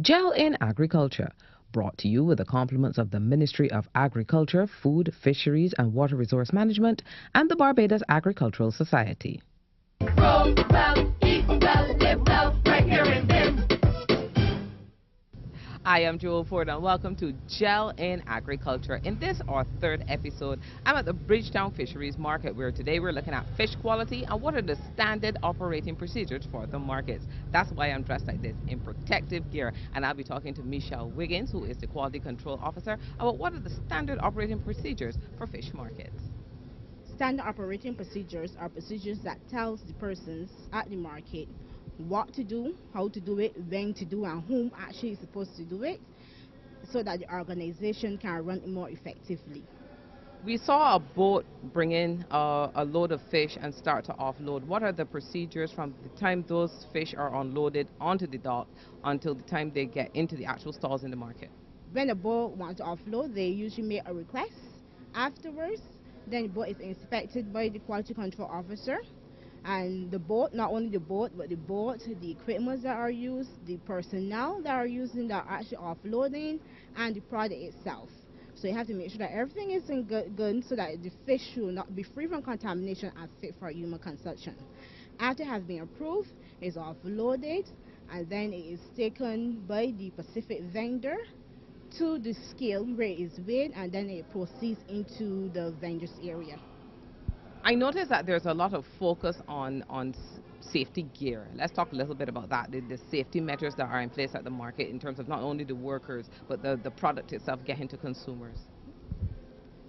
Gel in Agriculture, brought to you with the compliments of the Ministry of Agriculture, Food, Fisheries and Water Resource Management and the Barbados Agricultural Society. Grow well, eat well, live well, right here in Vim. I am Joel Ford and welcome to Gel in Agriculture. In this, our third episode, I'm at the Bridgetown Fisheries Market where today we're looking at fish quality and what are the standard operating procedures for the markets. That's why I'm dressed like this, in protective gear. And I'll be talking to Michelle Wiggins, who is the Quality Control Officer, about what are the standard operating procedures for fish markets. Standard operating procedures are procedures that tells the persons at the market what to do, how to do it, when to do, and whom actually is supposed to do it, so that the organization can run it more effectively. We saw a boat bring in a load of fish and start to offload. What are the procedures from the time those fish are unloaded onto the dock until the time they get into the actual stalls in the market? When the boat wants to offload, they usually make a request. Afterwards, then the boat is inspected by the quality control officer. And the boat, not only the boat, but the boat, the equipment that are used, the personnel that are using that are actually offloading, and the product itself. So you have to make sure that everything is in good so that the fish will not be free from contamination and fit for human consumption. After it has been approved, it's offloaded, and then it is taken by the Pacific vendor to the scale where it is weighed, and then it proceeds into the vendor's area. I noticed that there's a lot of focus on safety gear. Let's talk a little bit about that, the safety measures that are in place at the market in terms of not only the workers, but the product itself getting to consumers.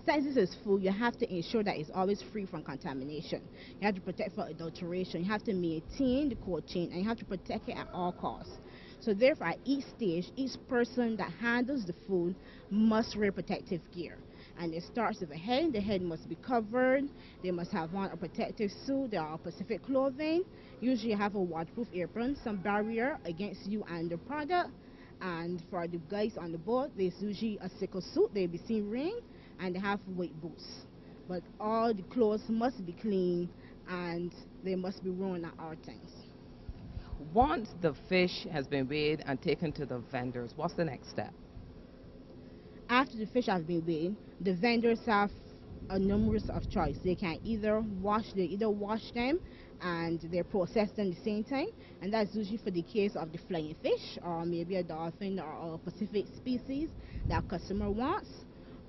Since this is food, you have to ensure that it's always free from contamination. You have to protect from adulteration. You have to maintain the cold chain, and you have to protect it at all costs. So therefore, at each stage, each person that handles the food must wear protective gear. And it starts with the head. The head must be covered. They must have on a protective suit. There are specific clothing. Usually you have a waterproof apron, some barrier against you and the product. And for the guys on the boat, there's usually a sickle suit. They'll be seen ring, and they have weight boots. But all the clothes must be clean, and they must be worn at all times. Once the fish has been weighed and taken to the vendors, what's the next step? After the fish has been weighed, the vendors have a numerous of choice. They can either wash them and they process them the same time, and that's usually for the case of the flying fish or maybe a dolphin or a Pacific species that customer wants,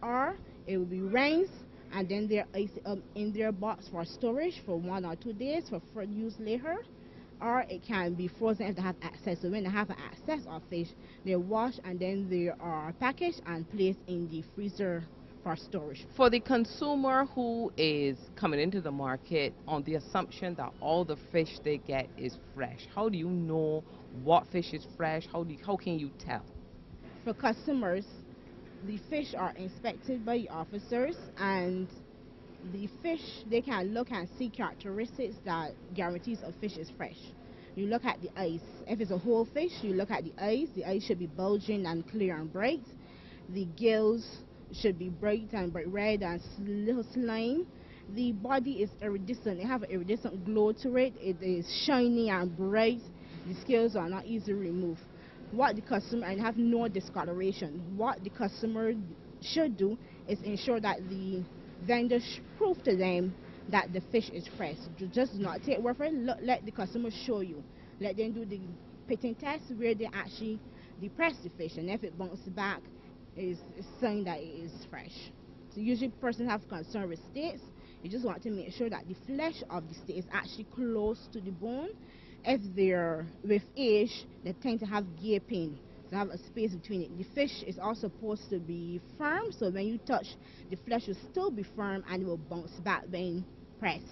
or it will be rinsed and then they're iced up in their box for storage for 1 or 2 days for use later. Or it can be frozen if they have access. So when they have access of fish, they wash and then they are packaged and placed in the freezer for storage. For the consumer who is coming into the market on the assumption that all the fish they get is fresh, how do you know what fish is fresh? How can you tell? For customers, the fish are inspected by officers, and the fish, they can look and see characteristics that guarantees a fish is fresh. You look at the eyes. If it's a whole fish, you look at the eyes. The eyes should be bulging and clear and bright. The gills should be bright and bright red and little slime. The body is iridescent. It have an iridescent glow to it. It is shiny and bright. The scales are not easily removed. What the customer, and have no discoloration. What the customer should do is ensure that the vendor prove to them that the fish is fresh. Just do not take word for it. Let the customer show you. Let them do the pitting test where they actually depress the fish, and if it bounces back, is saying that it is fresh. So usually persons have concern with steaks. You just want to make sure that the flesh of the steak is actually close to the bone. If they're with age, they tend to have gaping. To have a space between it. The fish is also supposed to be firm, so when you touch, the flesh will still be firm and it will bounce back when pressed.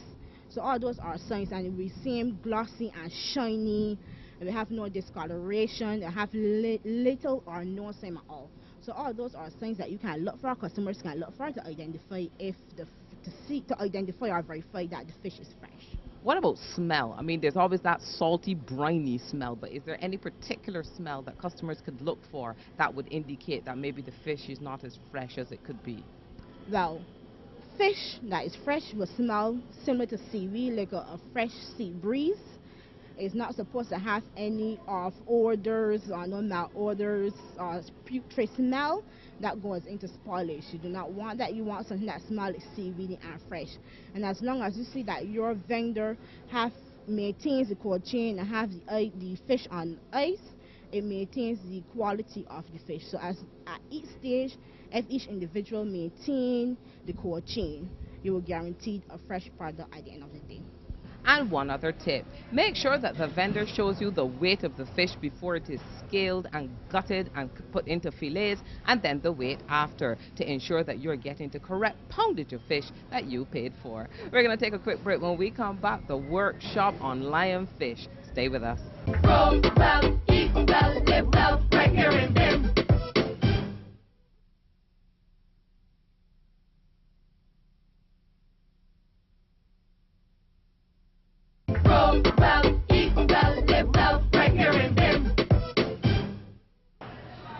So all those are signs, and it will seem glossy and shiny. It will have no discoloration. It will have little or no seam at all. So all those are signs that you can look for. Customers can look for to identify if to identify or verify that the fish is fresh. What about smell? I mean, there's always that salty, briny smell, but is there any particular smell that customers could look for that would indicate that maybe the fish is not as fresh as it could be? Well, fish that is fresh will smell similar to seaweed, like a fresh sea breeze. It's not supposed to have any of odors or no malodors or putrid smell that goes into spoilage. You do not want that. You want something that smells seaweedy and fresh. And as long as you see that your vendor have maintains the cold chain and have the fish on ice, it maintains the quality of the fish. So as at each stage, if each individual maintain the cold chain, you will guarantee a fresh product at the end of the day. And one other tip, make sure that the vendor shows you the weight of the fish before it is scaled and gutted and put into fillets, and then the weight after, to ensure that you're getting the correct poundage of fish that you paid for. We're going to take a quick break. When we come back, the workshop on lionfish. Stay with us. Grow well, eat well, live well, right here in Bend. Grow well, eat well, live well, right here in Bend.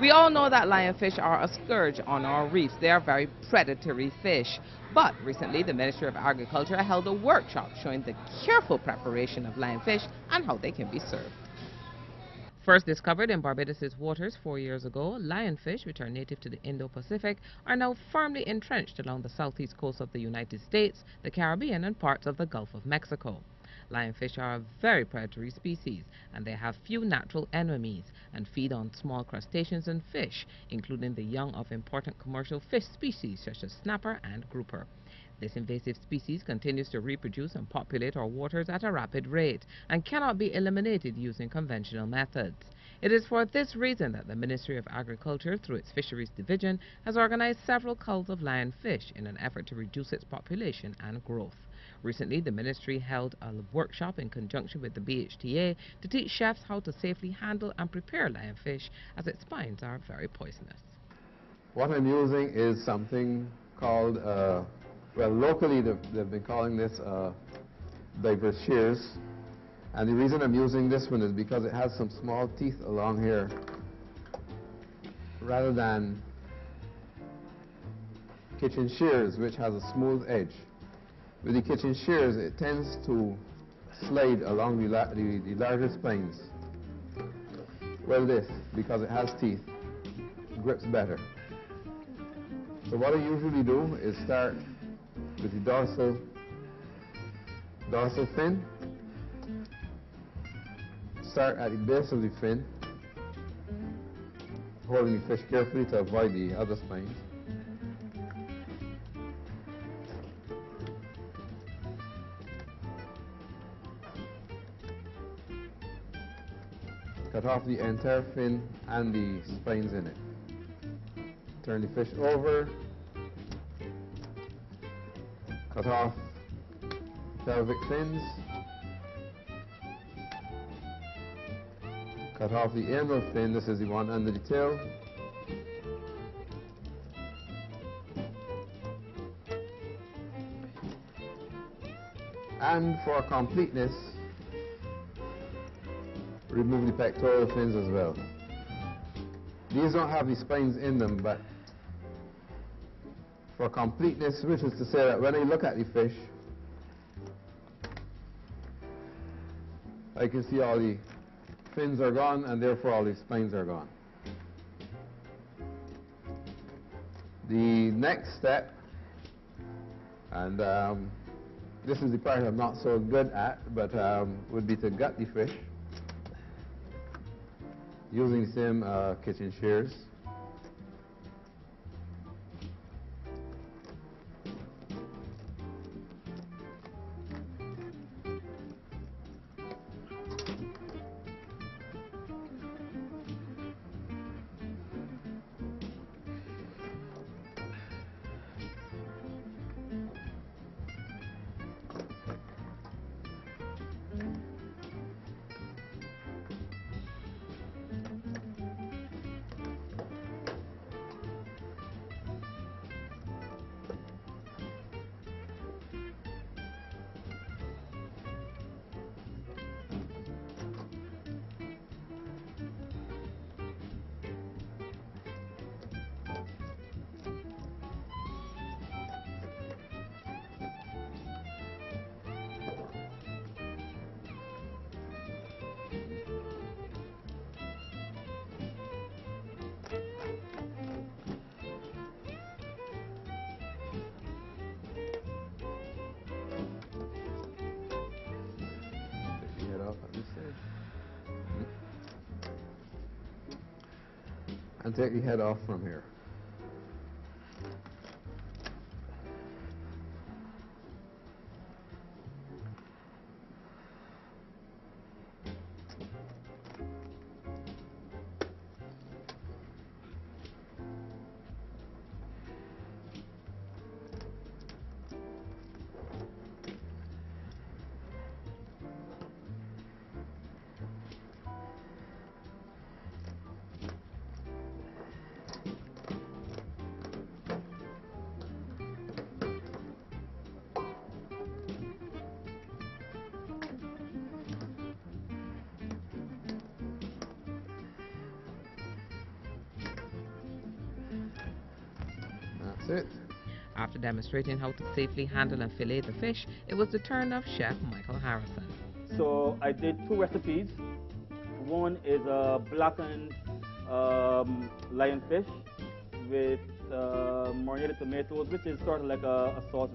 We all know that lionfish are a scourge on our reefs. They are very predatory fish. But recently, the Ministry of Agriculture held a workshop showing the careful preparation of lionfish and how they can be served. First discovered in Barbados' waters 4 years ago, lionfish, which are native to the Indo-Pacific, are now firmly entrenched along the southeast coast of the United States, the Caribbean, and parts of the Gulf of Mexico. Lionfish are a very predatory species, and they have few natural enemies and feed on small crustaceans and fish, including the young of important commercial fish species such as snapper and grouper. This invasive species continues to reproduce and populate our waters at a rapid rate and cannot be eliminated using conventional methods. It is for this reason that the Ministry of Agriculture, through its Fisheries Division, has organized several culls of lionfish in an effort to reduce its population and growth. Recently, the ministry held a workshop in conjunction with the BHTA to teach chefs how to safely handle and prepare lionfish, as its spines are very poisonous. What I'm using is something called, well, locally they've been calling this diverse shears. And the reason I'm using this one is because it has some small teeth along here, rather than kitchen shears, which has a smooth edge. With the kitchen shears, it tends to slide along the larger spines. Well, this, because it has teeth, grips better. So what I usually do is start with the dorsal fin. Start at the base of the fin, holding the fish carefully to avoid the other spines. Cut off the entire fin and the spines in it. Turn the fish over. Cut off pelvic fins. Cut off the anal fin. This is the one under the tail. And for completeness, remove the pectoral fins as well. These don't have the spines in them, but for completeness, which is to say that when I look at the fish, I can see all the fins are gone, and therefore all the spines are gone. The next step, and this is the part I'm not so good at, but would be to gut the fish using the same kitchen shears. and take the head off from here. That's it. After demonstrating how to safely handle and fillet the fish, it was the turn of Chef Michael Harrison. So I did 2 recipes. One is a blackened lionfish with marinated tomatoes, which is sort of like a sauce.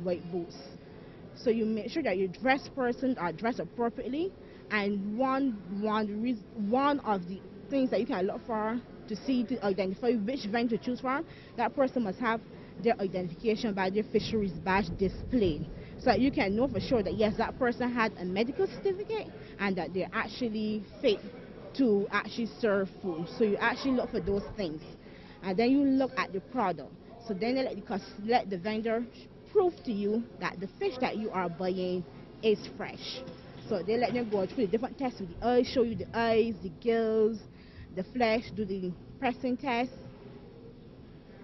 White boots. So you make sure that your dressed person are dressed appropriately, and one of the things that you can look for to see to identify which vendor to choose from, that person must have their identification by their fisheries badge displayed, so that you can know for sure that yes, that person had a medical certificate and that they're actually fit to actually serve food. So you actually look for those things. and then you look at the product. So then they let the vendor prove to you that the fish that you are buying is fresh. So they let them go through the different tests with the eyes, show you the eyes, the gills, the flesh, do the pressing test,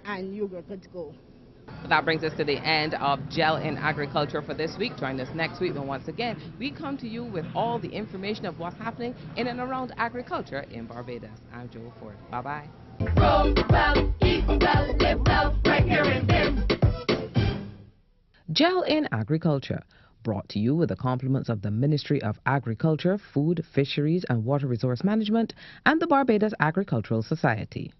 and you're good to go. That brings us to the end of Gel in Agriculture for this week. Join us next week when once again we come to you with all the information of what's happening in and around agriculture in Barbados. I'm Joel Ford. Bye-bye. Grow well, eat well, live well, right here in Bend. Gel in Agriculture, brought to you with the compliments of the Ministry of Agriculture, Food, Fisheries and Water Resource Management and the Barbados Agricultural Society.